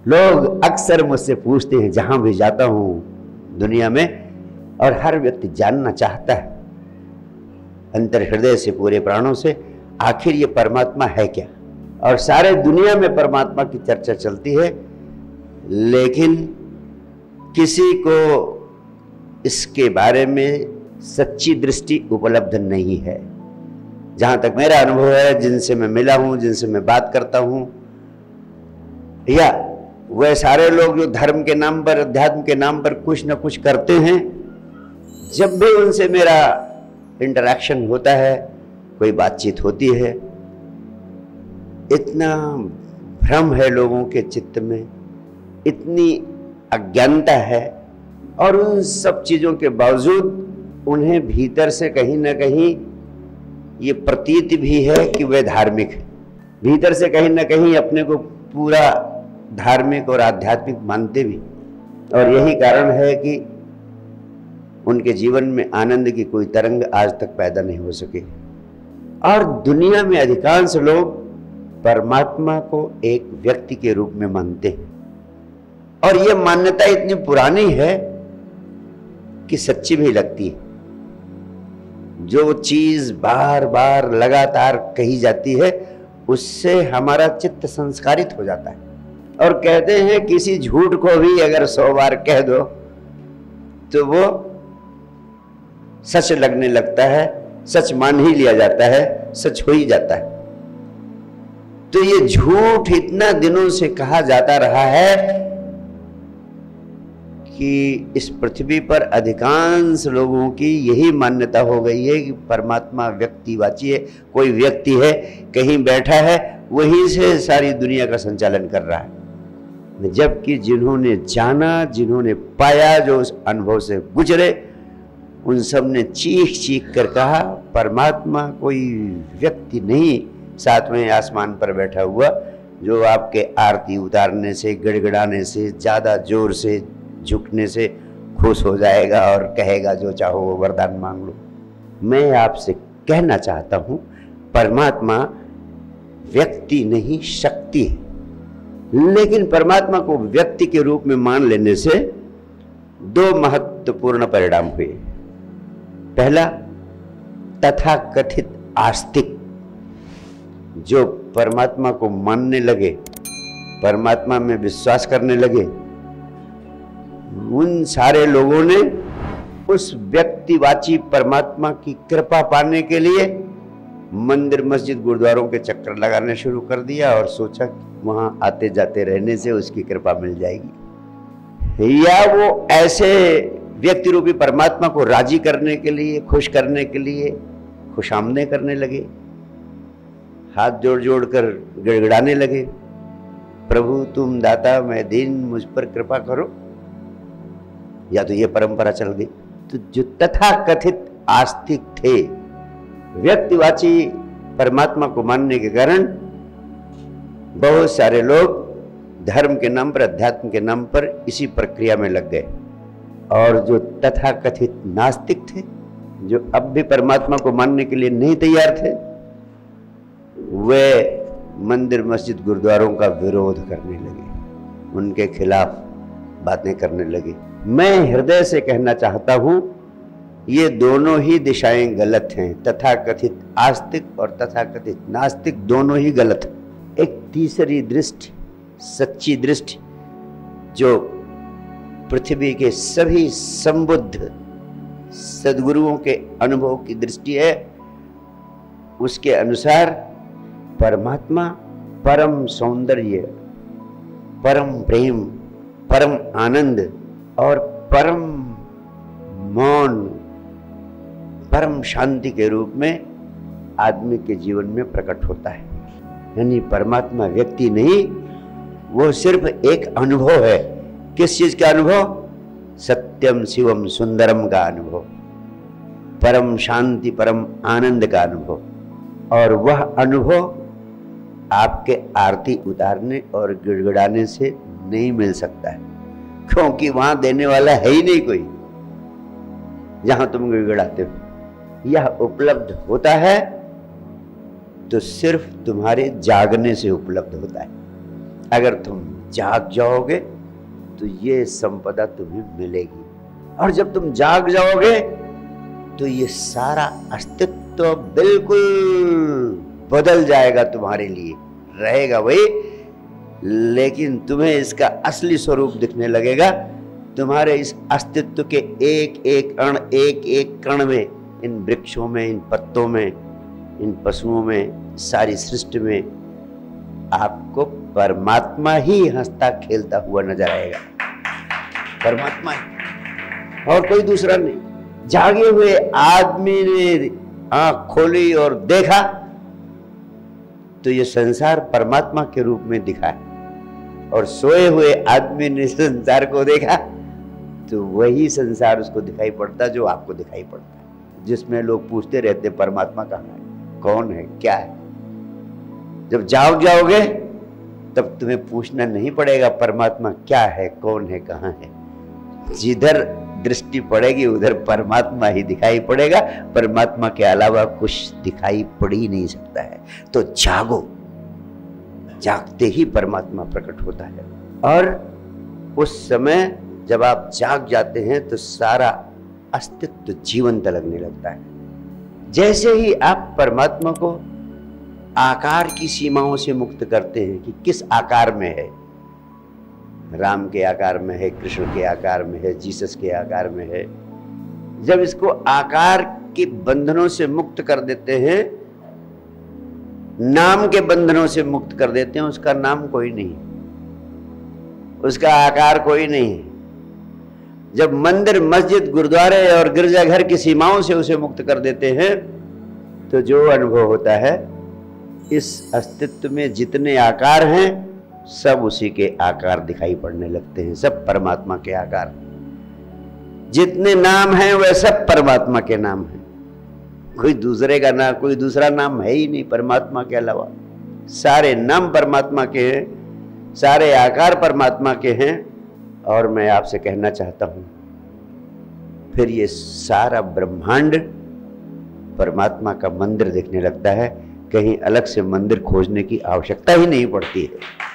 लोग अक्सर मुझसे पूछते हैं जहां भी जाता हूं दुनिया में, और हर व्यक्ति जानना चाहता है अंतर हृदय से, पूरे प्राणों से, आखिर ये परमात्मा है क्या। और सारे दुनिया में परमात्मा की चर्चा चलती है, लेकिन किसी को इसके बारे में सच्ची दृष्टि उपलब्ध नहीं है। जहां तक मेरा अनुभव है, जिनसे मैं मिला हूं, जिनसे मैं बात करता हूं, या वह सारे लोग जो धर्म के नाम पर, अध्यात्म के नाम पर कुछ न कुछ करते हैं, जब भी उनसे मेरा इंटरेक्शन होता है, कोई बातचीत होती है, इतना भ्रम है लोगों के चित्त में, इतनी अज्ञानता है, और उन सब चीज़ों के बावजूद उन्हें भीतर से कहीं ना कहीं ये प्रतीत भी है कि वे धार्मिक है। भीतर से कहीं ना कहीं अपने को पूरा धार्मिक और आध्यात्मिक मानते भी, और यही कारण है कि उनके जीवन में आनंद की कोई तरंग आज तक पैदा नहीं हो सके। और दुनिया में अधिकांश लोग परमात्मा को एक व्यक्ति के रूप में मानते हैं, और यह मान्यता इतनी पुरानी है कि सच्ची भी लगती है। जो चीज बार बार लगातार कही जाती है, उससे हमारा चित्त संस्कारित हो जाता है। और कहते हैं किसी झूठ को भी अगर 100 बार कह दो तो वो सच लगने लगता है, सच मान ही लिया जाता है, सच हो ही जाता है। तो ये झूठ इतना दिनों से कहा जाता रहा है कि इस पृथ्वी पर अधिकांश लोगों की यही मान्यता हो गई है कि परमात्मा व्यक्तिवाची है, कोई व्यक्ति है, कहीं बैठा है, वहीं से सारी दुनिया का संचालन कर रहा है। जबकि जिन्होंने जाना, जिन्होंने पाया, जो उस अनुभव से गुजरे, उन सब ने चीख चीख कर कहा परमात्मा कोई व्यक्ति नहीं, सातवें आसमान पर बैठा हुआ, जो आपके आरती उतारने से, गिड़गिड़ाने से, ज़्यादा जोर से झुकने से खुश हो जाएगा और कहेगा जो चाहो वो वरदान मांग लो। मैं आपसे कहना चाहता हूं, परमात्मा व्यक्ति नहीं, शक्ति है। लेकिन परमात्मा को व्यक्ति के रूप में मान लेने से 2 महत्वपूर्ण परिणाम हुए। पहला, तथाकथित आस्तिक जो परमात्मा को मानने लगे, परमात्मा में विश्वास करने लगे, उन सारे लोगों ने उस व्यक्तिवाची परमात्मा की कृपा पाने के लिए मंदिर, मस्जिद, गुरुद्वारों के चक्कर लगाने शुरू कर दिया, और सोचा कि वहां आते जाते रहने से उसकी कृपा मिल जाएगी। या वो ऐसे व्यक्ति रूपी परमात्मा को राजी करने के लिए, खुश करने के लिए खुशामदे करने लगे, हाथ जोड़ जोड़ कर गिड़गिड़ाने लगे, प्रभु तुम दाता मैं दीन, मुझ पर कृपा करो। या तो ये परंपरा चल गई। तो जो तथाकथित आस्तिक थे, व्यक्तिवाची परमात्मा को मानने के कारण बहुत सारे लोग धर्म के नाम पर, अध्यात्म के नाम पर इसी प्रक्रिया में लग गए। और जो तथाकथित नास्तिक थे, जो अब भी परमात्मा को मानने के लिए नहीं तैयार थे, वे मंदिर, मस्जिद, गुरुद्वारों का विरोध करने लगे, उनके खिलाफ बातें करने लगे। मैं हृदय से कहना चाहता हूं, ये दोनों ही दिशाएं गलत हैं। तथाकथित आस्तिक और तथाकथित नास्तिक दोनों ही गलत हैं। एक तीसरी दृष्टि, सच्ची दृष्टि, जो पृथ्वी के सभी संबुद्ध सद्गुरुओं के अनुभव की दृष्टि है, उसके अनुसार परमात्मा परम सौंदर्य, परम प्रेम, परम आनंद और परम मौन, परम शांति के रूप में आदमी के जीवन में प्रकट होता है। यानी परमात्मा व्यक्ति नहीं, वो सिर्फ एक अनुभव है। किस चीज का अनुभव? सत्यम शिवम सुंदरम का अनुभव, परम शांति, परम आनंद का अनुभव। और वह अनुभव आपके आरती उतारने और गिड़गिड़ाने से नहीं मिल सकता है, क्योंकि वहां देने वाला है ही नहीं कोई जहां तुम गिड़गिड़ाते हो। यह उपलब्ध होता है तो सिर्फ तुम्हारे जागने से उपलब्ध होता है। अगर तुम जाग जाओगे तो ये संपदा तुम्हें मिलेगी। और जब तुम जाग जाओगे तो ये सारा अस्तित्व बिल्कुल बदल जाएगा तुम्हारे लिए। रहेगा वही, लेकिन तुम्हें इसका असली स्वरूप दिखने लगेगा। तुम्हारे इस अस्तित्व के एक एक अण, एक एक कण में, इन वृक्षों में, इन पत्तों में, इन पशुओं में, सारी सृष्टि में आपको परमात्मा ही हंसता खेलता हुआ नजर आएगा। परमात्मा ही, और कोई दूसरा नहीं। जागे हुए आदमी ने आंख खोली और देखा तो ये संसार परमात्मा के रूप में दिखा है, और सोए हुए आदमी ने संसार को देखा तो वही संसार उसको दिखाई पड़ता जो आपको दिखाई पड़ता है, जिसमें लोग पूछते रहते परमात्मा कहाँ है, कौन है, क्या है। जब जाग जाओगे तब तुम्हें पूछना नहीं पड़ेगा परमात्मा क्या है, कौन है, कहाँ है। जिधर दृष्टि पड़ेगी उधर परमात्मा ही दिखाई पड़ेगा। परमात्मा के अलावा कुछ दिखाई पड़ ही नहीं सकता है। तो जागो, जागते ही परमात्मा प्रकट होता है। और उस समय जब आप जाग जाते हैं तो सारा अस्तित्व जीवंत लगने लगता है। जैसे ही आप परमात्मा को आकार की सीमाओं से मुक्त करते हैं कि किस आकार में है, राम के आकार में है, कृष्ण के आकार में है, जीसस के आकार में है, जब इसको आकार के बंधनों से मुक्त कर देते हैं, नाम के बंधनों से मुक्त कर देते हैं, उसका नाम कोई नहीं, उसका आकार कोई नहीं। जब मंदिर, मस्जिद, गुरुद्वारे और गिरजाघर की सीमाओं से उसे मुक्त कर देते हैं तो जो अनुभव होता है, इस अस्तित्व में जितने आकार हैं सब उसी के आकार दिखाई पड़ने लगते हैं, सब परमात्मा के आकार। जितने नाम हैं वह सब परमात्मा के नाम हैं। कोई दूसरे का नाम, कोई दूसरा नाम है ही नहीं परमात्मा के अलावा। सारे नाम परमात्मा के हैं, सारे आकार परमात्मा के हैं। और मैं आपसे कहना चाहता हूं, फिर ये सारा ब्रह्मांड परमात्मा का मंदिर दिखने लगता है। कहीं अलग से मंदिर खोजने की आवश्यकता ही नहीं पड़ती है।